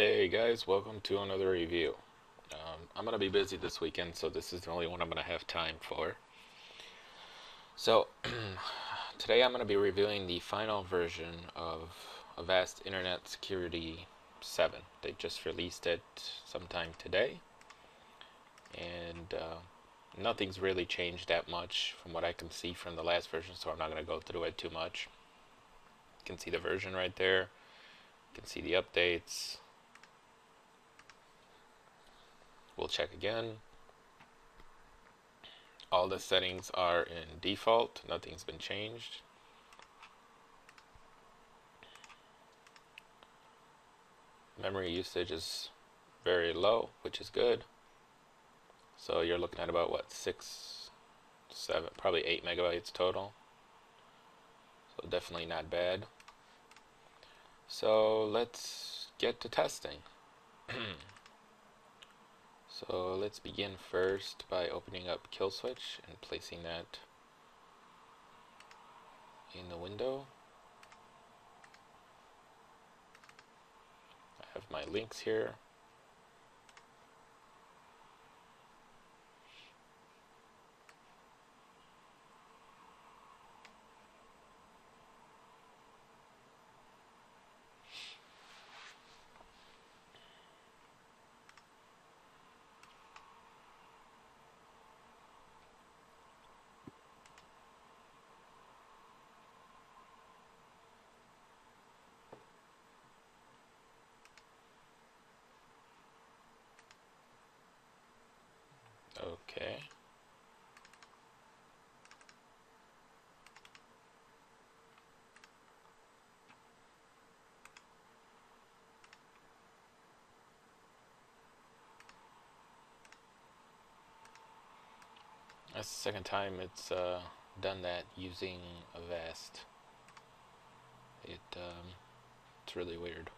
Hey guys, welcome to another review. I'm gonna be busy this weekend, so this is the only one I'm gonna have time for. So, today I'm gonna be reviewing the final version of Avast Internet Security 7. They just released it sometime today, and nothing's really changed that much from what I can see from the last version, so I'm not gonna go through it too much. You can see the version right there, you can see the updates. We'll check again. All the settings are in default, nothing's been changed. Memory usage is very low, which is good. So you're looking at about what, 6, 7, probably 8 megabytes total. So definitely not bad. So let's get to testing. So let's begin first by opening up Kill Switch and placing that in the window. I have my links here. Okay. That's the second time it's done that using Avast. It's really weird.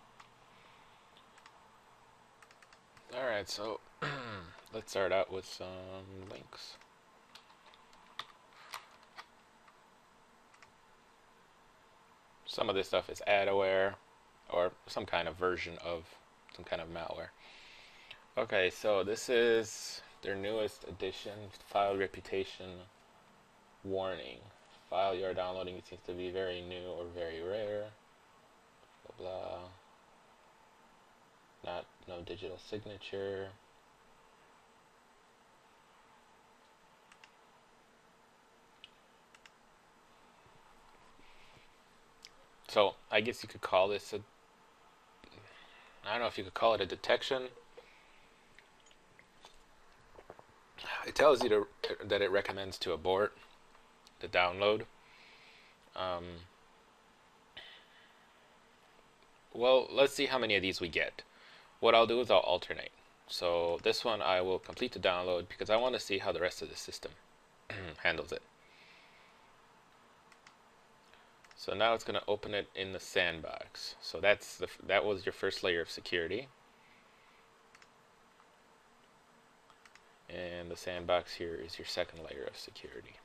Alright, so let's start out with some links. Some of this stuff is adware or some kind of version of some kind of malware. Okay, so this is their newest edition, file reputation warning. File you are downloading seems to be very new or very rare. Blah blah. No digital signature. So I guess you could call this a, I don't know if you could call it a detection. It tells you that it recommends to abort the download. Um, well, let's see how many of these we get. What I'll do is I'll alternate. So this one I will complete the download because I want to see how the rest of the system handles it. So now it's going to open it in the sandbox. So that was your first layer of security. And the sandbox here is your second layer of security.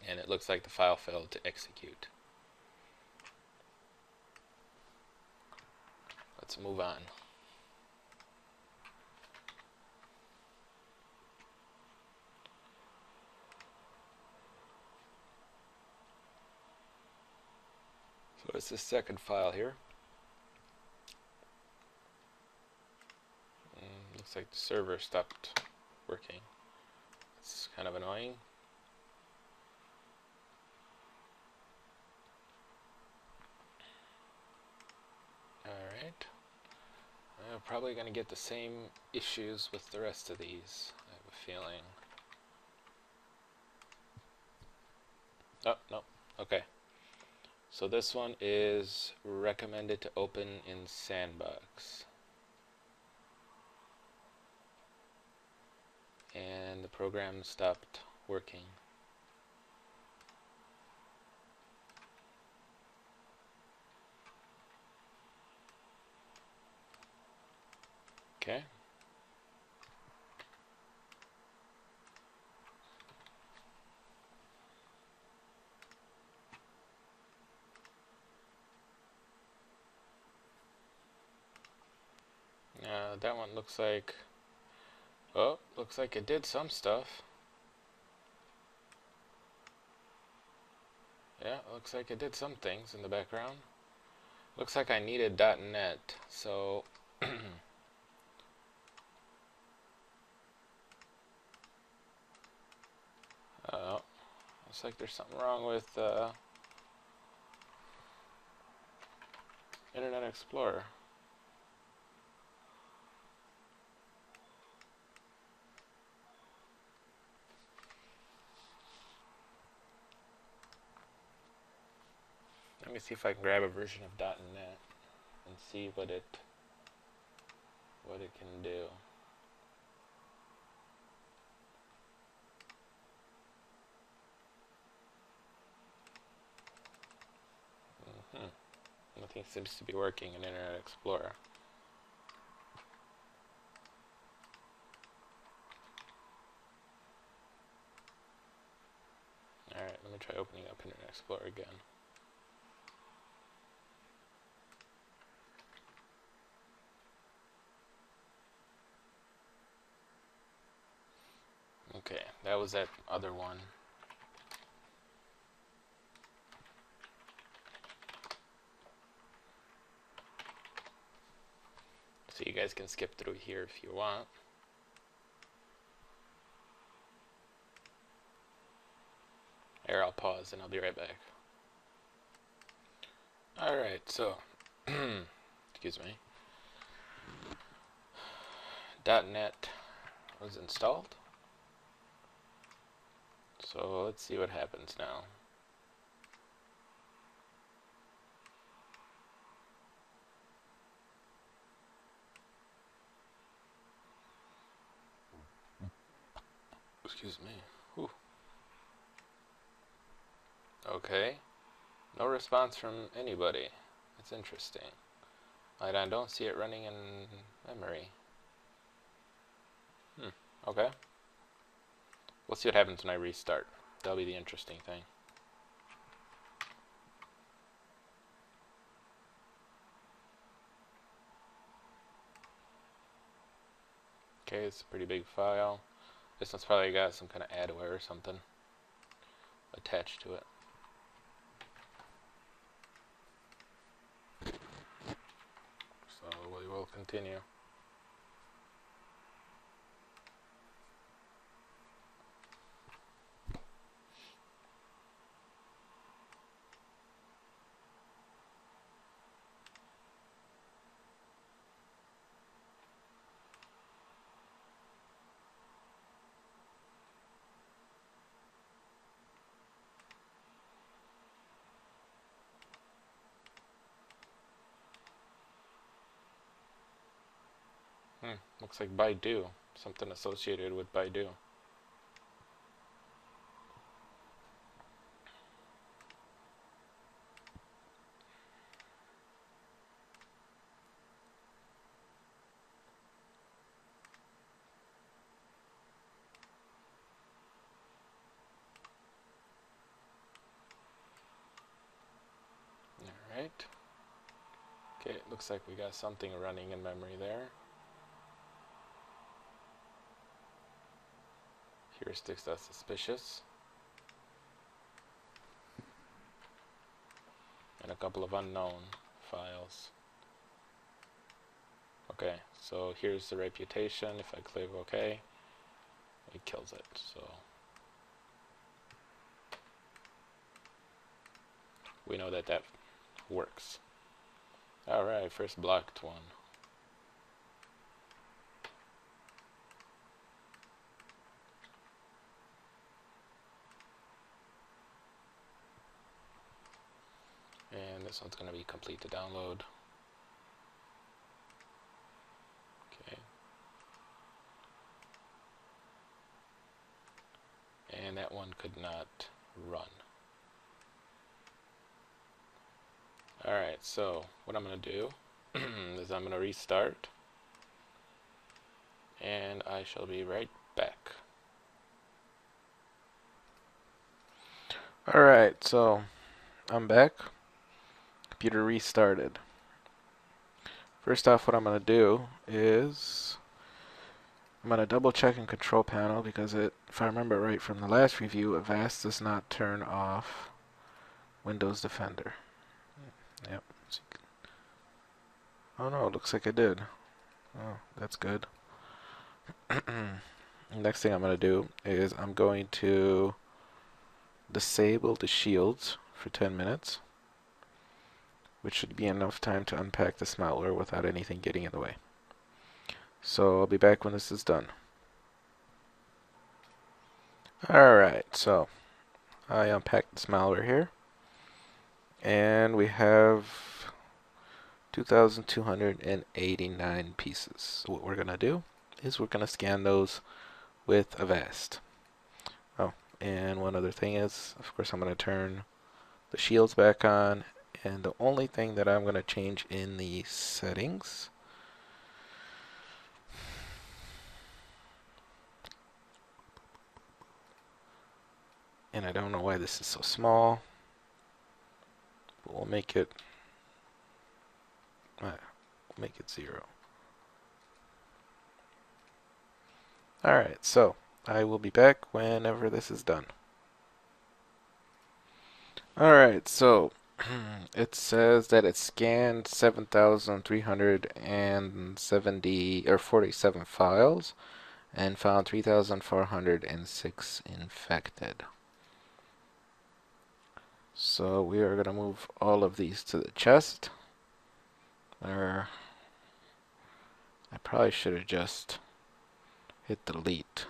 And it looks like the file failed to execute. Let's move on. So it's the second file here. Looks like the server stopped working. It's kind of annoying. Alright. I'm probably going to get the same issues with the rest of these, I have a feeling. Oh, no. Okay. So this one is recommended to open in sandbox. And the program stopped working. Okay. That one looks like, oh, looks like it did some stuff. Yeah, looks like it did some things in the background. Looks like I needed .NET, so looks like there's something wrong with Internet Explorer. Let me see if I can grab a version of .NET and see what it can do. Nothing seems to be working in Internet Explorer. Alright, let me try opening up Internet Explorer again. Okay, that was that other one. So you guys can skip through here if you want. Here, I'll pause and I'll be right back. Alright, so, excuse me. .NET was installed. So let's see what happens now. Excuse me. Whew. Okay. No response from anybody. That's interesting. I don't see it running in memory. Okay. We'll see what happens when I restart. That'll be the interesting thing. Okay, it's a pretty big file. This one's probably got some kind of adware or something attached to it. So we will continue. Looks like Baidu. Something associated with Baidu. Alright. Okay, it looks like we got something running in memory there. Heuristics that's suspicious. And a couple of unknown files. Okay, so here's the reputation. If I click OK, it kills it. So we know that that works. Alright, first blocked one. And this one's going to be complete to download. Okay. And that one could not run. Alright, so what I'm going to do is I'm going to restart. And I shall be right back. Alright, so I'm back. Computer restarted. First off, what I'm going to do is I'm going to double check in Control Panel because if I remember right from the last review, Avast does not turn off Windows Defender. Yep. Oh no, it looks like it did. Oh, that's good. Next thing I'm going to do is I'm going to disable the shields for 10 minutes, which should be enough time to unpack this malware without anything getting in the way. So I'll be back when this is done. Alright, so I unpacked this malware here, and we have 2,289 pieces. So what we're going to do is we're going to scan those with Avast. Oh, and one other thing is, of course, I'm going to turn the shields back on, and the only thing that I'm going to change in the settings and I don't know why this is so small, but we'll make it 0. Alright, so I will be back whenever this is done. Alright, so it says that it scanned 7,347 files and found 3,406 infected. So we are going to move all of these to the chest. I probably should have just hit delete.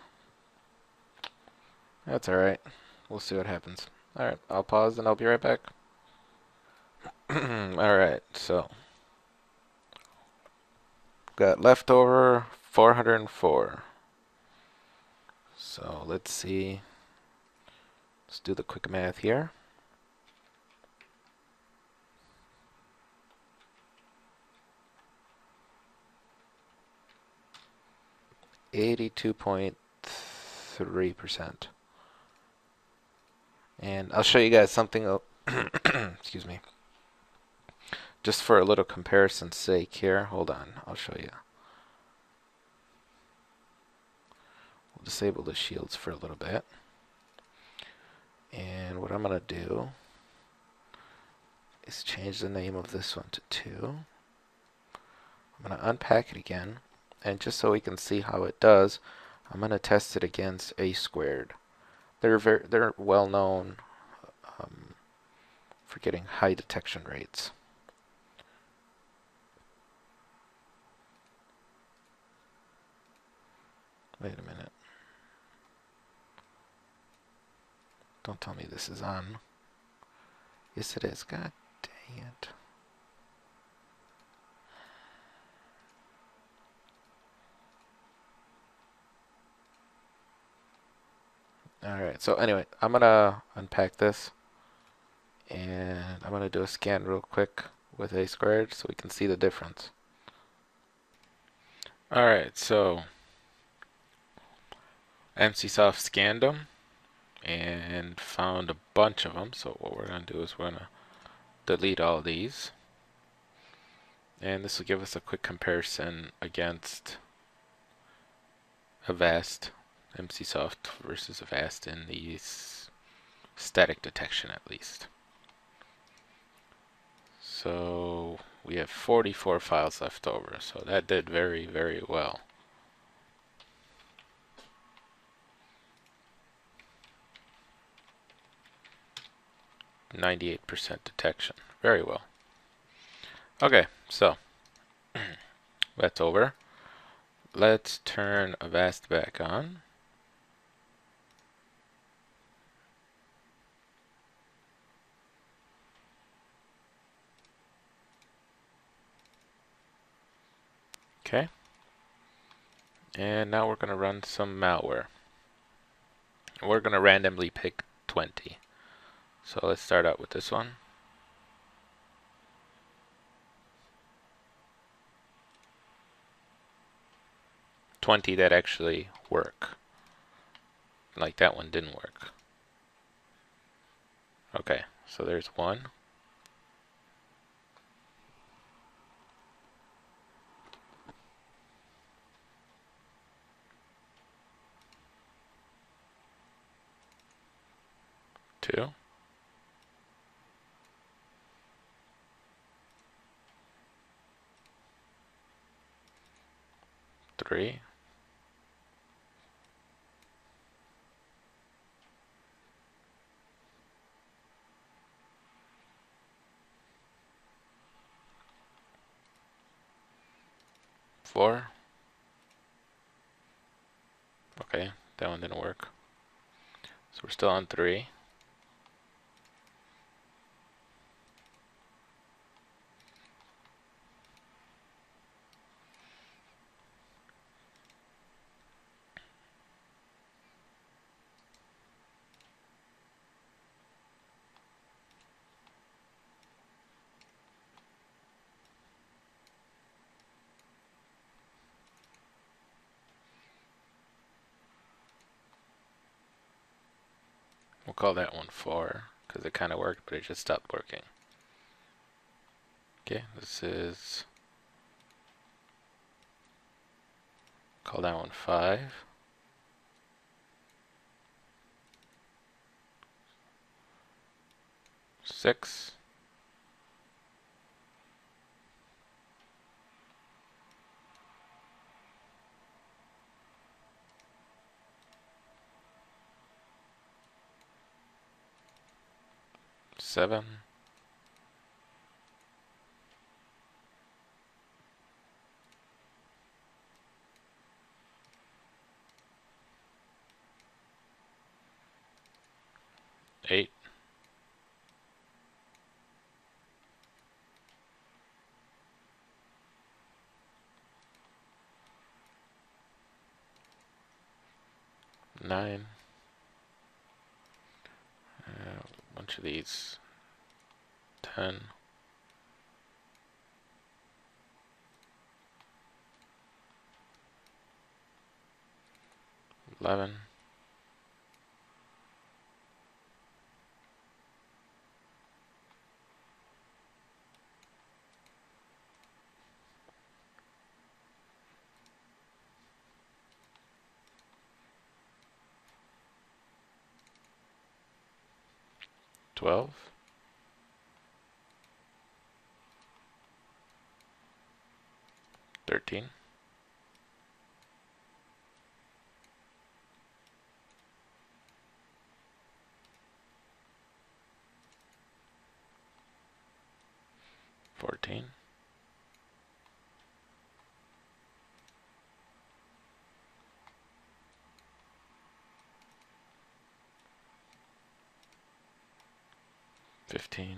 That's alright. We'll see what happens. Alright, I'll pause and I'll be right back. Alright, so got leftover 404. So let's see. Let's do the quick math here. .3%. And I'll show you guys something. Excuse me. Just for a little comparison's sake here. Hold on. I'll show you. We'll disable the shields for a little bit. And what I'm going to do is change the name of this one to 2. I'm going to unpack it again. And just so we can see how it does, I'm going to test it against A squared. They're well known for getting high detection rates. Wait a minute. Don't tell me this is on. Yes, it is. God dang it. Alright, so anyway, I'm going to unpack this. And I'm going to do a scan real quick with A squared so we can see the difference. Alright, so MCSoft scanned them and found a bunch of them. So what we're going to do is we're going to delete all these. And this will give us a quick comparison against Avast, MCSoft versus Avast in the static detection at least. So we have 44 files left over, so that did very, very well. .98% detection. Very well. Okay, so that's over. Let's turn Avast back on. Okay. And now we're going to run some malware. We're going to randomly pick 20. So let's start out with this one. .20 that actually work. Like that one didn't work. Okay, so there's one. 2, 3, 4. Okay, that one didn't work. So we're still on 3. We'll call that one 4 because it kind of worked, but it just stopped working. Okay, this is, call that one 5. 6. 7. 8. 9. A bunch of these. 10. 11. 12. 13. 14. 15.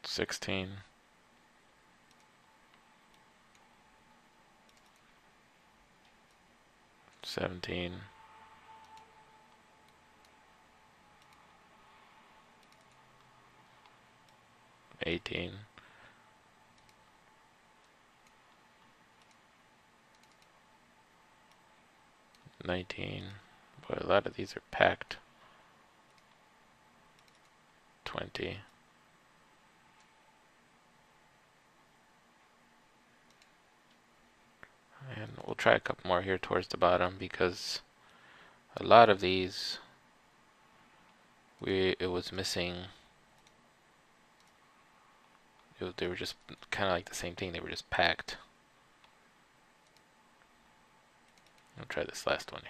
16. 17. 18. 19. Boy, a lot of these are packed. 20. And we'll try a couple more here towards the bottom because a lot of these it was missing. They were just kind of like the same thing. They were just packed. I'll try this last one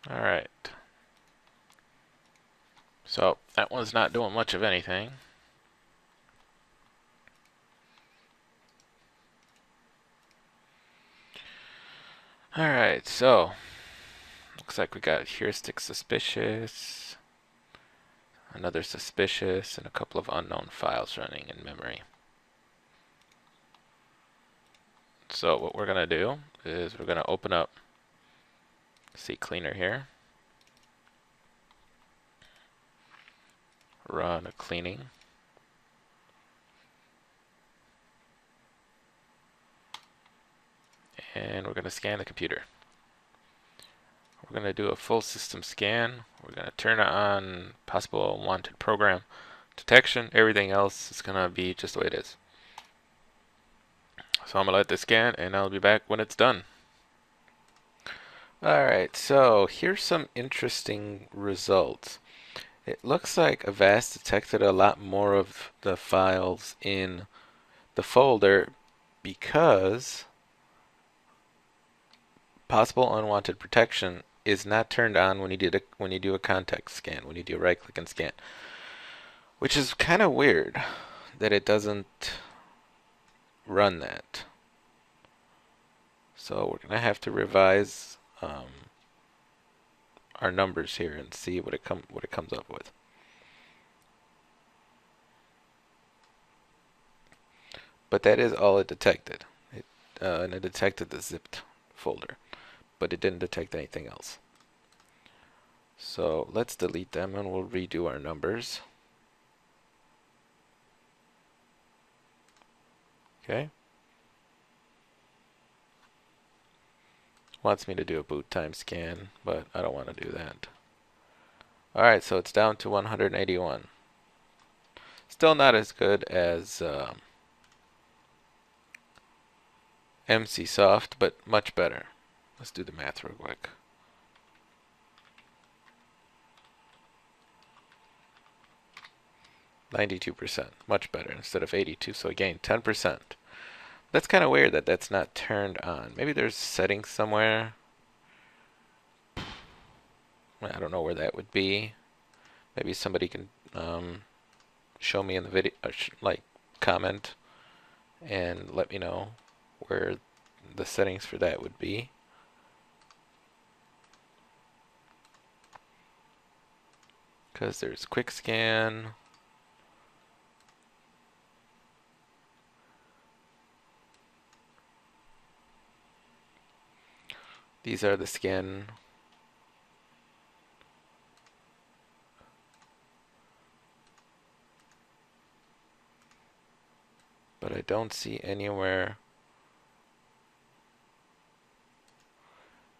here. Alright. So that one's not doing much of anything. Alright, so looks like we got heuristic suspicious, another suspicious, and a couple of unknown files running in memory. So what we're going to do is we're going to open up CCleaner here, run a cleaning, and we're going to scan the computer. We're going to do a full system scan. We're going to turn on possible unwanted program detection. Everything else is gonna be just the way it is. So I'm gonna let this scan, and I'll be back when it's done. Alright, so here's some interesting results. It looks like Avast detected a lot more of the files in the folder because possible unwanted protection is not turned on when you do a context scan, when you do a right click and scan, which is kind of weird that it doesn't run that. So we're gonna have to revise our numbers here and see what it comes up with. But that is all it detected. And it detected the zipped folder, but it didn't detect anything else. So let's delete them and we'll redo our numbers. Okay. Wants me to do a boot time scan, but I don't want to do that. Alright, so it's down to 181. Still not as good as MCsoft, but much better. Let's do the math real quick. %, much better instead of 82, so I gained 10%. That's kind of weird that that's not turned on. Maybe there's settings somewhere. I don't know where that would be. Maybe somebody can show me in the video, like comment and let me know where the settings for that would be. Because there's quick scan. These are the scan. But I don't see anywhere.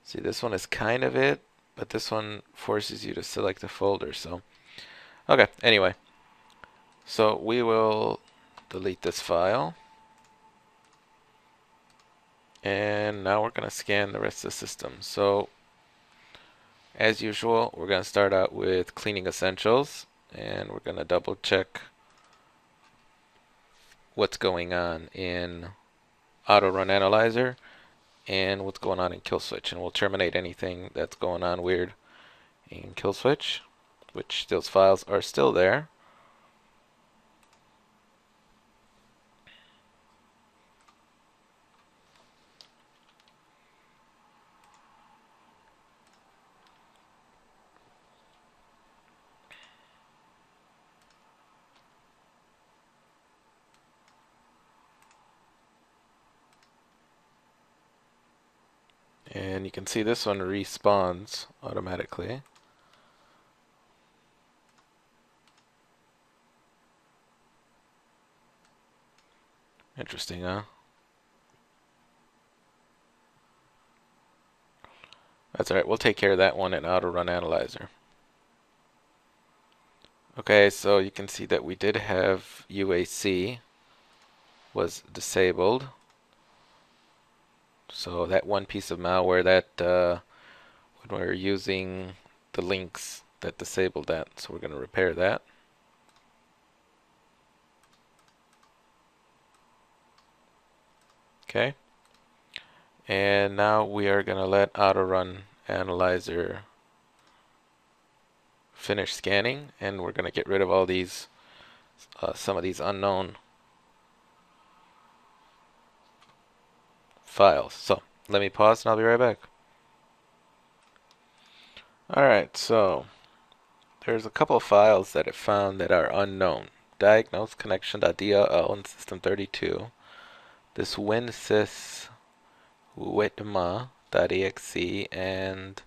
See, this one is kind of it, but this one forces you to select a folder. So, okay, anyway. So we will delete this file. And now we're going to scan the rest of the system. So, as usual, we're going to start out with cleaning essentials. And we're going to double check what's going on in Auto Run Analyzer and what's going on in Kill Switch. And we'll terminate anything that's going on weird in Kill Switch, which those files are still there. And you can see this one respawns automatically. Interesting, huh? That's alright, we'll take care of that one in Auto Run Analyzer. Okay, so you can see that we did have UAC was disabled. So that one piece of malware that when we were using the links that disabled that. So we're going to repair that. Okay. And now we are going to let Auto Run Analyzer finish scanning, and we're going to get rid of all these, some of these unknown files. So let me pause and I'll be right back. Alright, so there's a couple of files that it found that are unknown. Diagnose connection.dll in system 32. This WinSys witma.exe and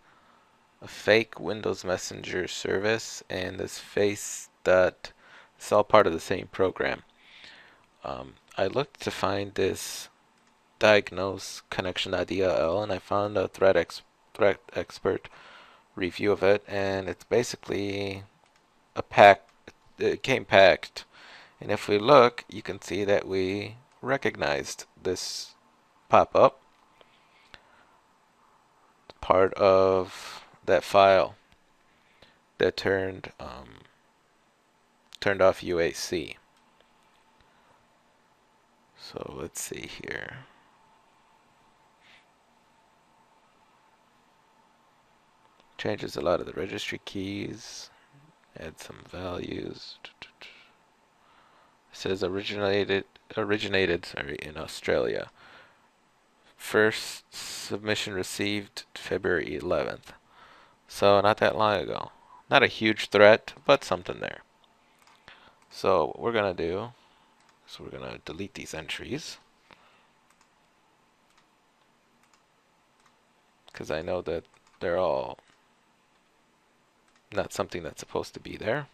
a fake Windows Messenger service and this face. It's all part of the same program. I looked to find this diagnose connection.dll and I found a threat expert review of it, and it's basically a it came packed. And if we look, you can see that we recognized this pop-up, part of that file that turned off UAC. So let's see here. Changes a lot of the registry keys. Add some values. It says originated in Australia. First submission received February 11th. So not that long ago. Not a huge threat, but something there. So what we're gonna do is we're gonna delete these entries, because I know that they're all not something that's supposed to be there.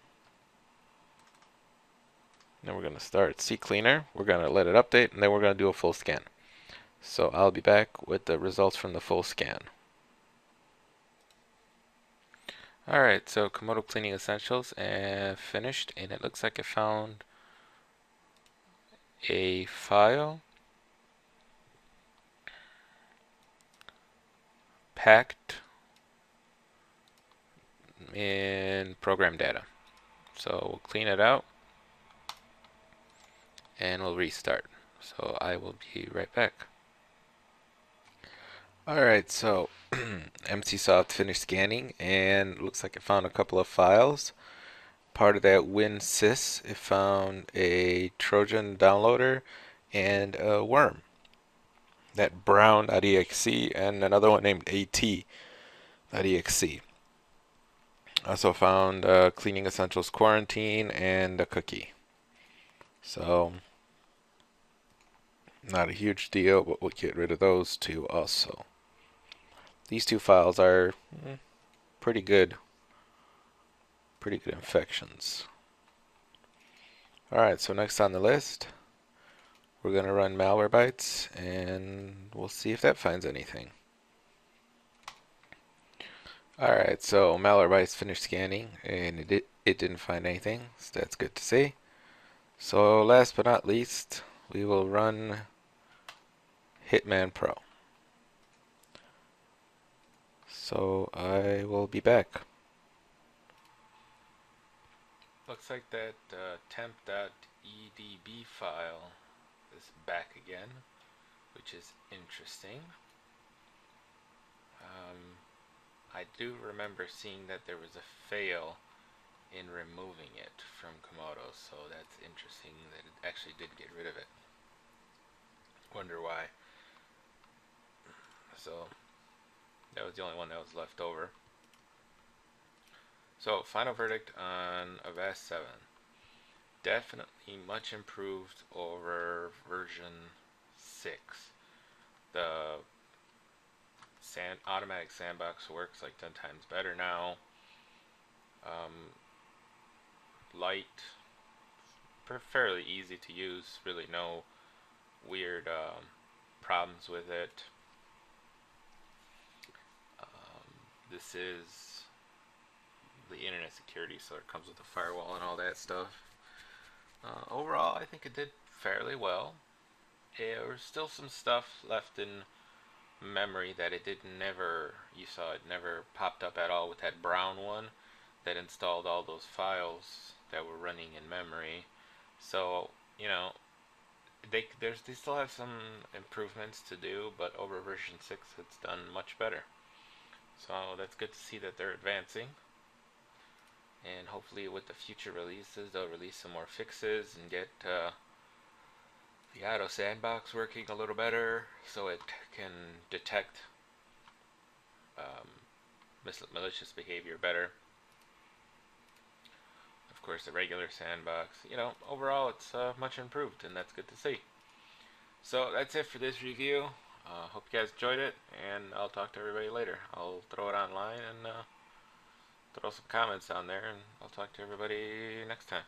Then we're going to start CCleaner. We're going to let it update, and then we're going to do a full scan. So I'll be back with the results from the full scan. Alright, so Komodo Cleaning Essentials finished, and it looks like I found a file packed in program data. So we'll clean it out and we'll restart. So I will be right back. Alright, so MCSoft finished scanning, and looks like it found a couple of files. Part of that WinSys, it found a Trojan downloader and a worm. That brown.exe and another one named at.exe. Also found Cleaning Essentials Quarantine and a cookie. So, not a huge deal, but we'll get rid of those two also. These two files are pretty good. Pretty good infections. Alright, so next on the list, we're going to run Malwarebytes, and we'll see if that finds anything. Alright, so Malwarebytes finished scanning, and it didn't find anything, so that's good to see. So last but not least, we will run Hitman Pro. So I will be back. Looks like that temp.edb file is back again, which is interesting. I do remember seeing that there was a fail in removing it from Komodo, so that's interesting that it actually did get rid of it. Wonder why. So that was the only one that was left over. So final verdict on Avast 7. Definitely much improved over version 6. The automatic sandbox works like 10 times better now. Light, fairly easy to use, really no weird problems with it. This is the internet security, so it comes with a firewall and all that stuff. Overall, I think it did fairly well. There was still some stuff left in memory that it you saw it never popped up at all with that brown one that installed all those files that were running in memory. So, you know, they still have some improvements to do, but over version 6 it's done much better. So that's good to see that they're advancing. And hopefully with the future releases, they'll release some more fixes and get the auto sandbox working a little better, so it can detect malicious behavior better. Of course, the regular sandbox, overall it's much improved, and that's good to see. So that's it for this review. Hope you guys enjoyed it, and I'll talk to everybody later. I'll throw it online and throw some comments down there, and I'll talk to everybody next time.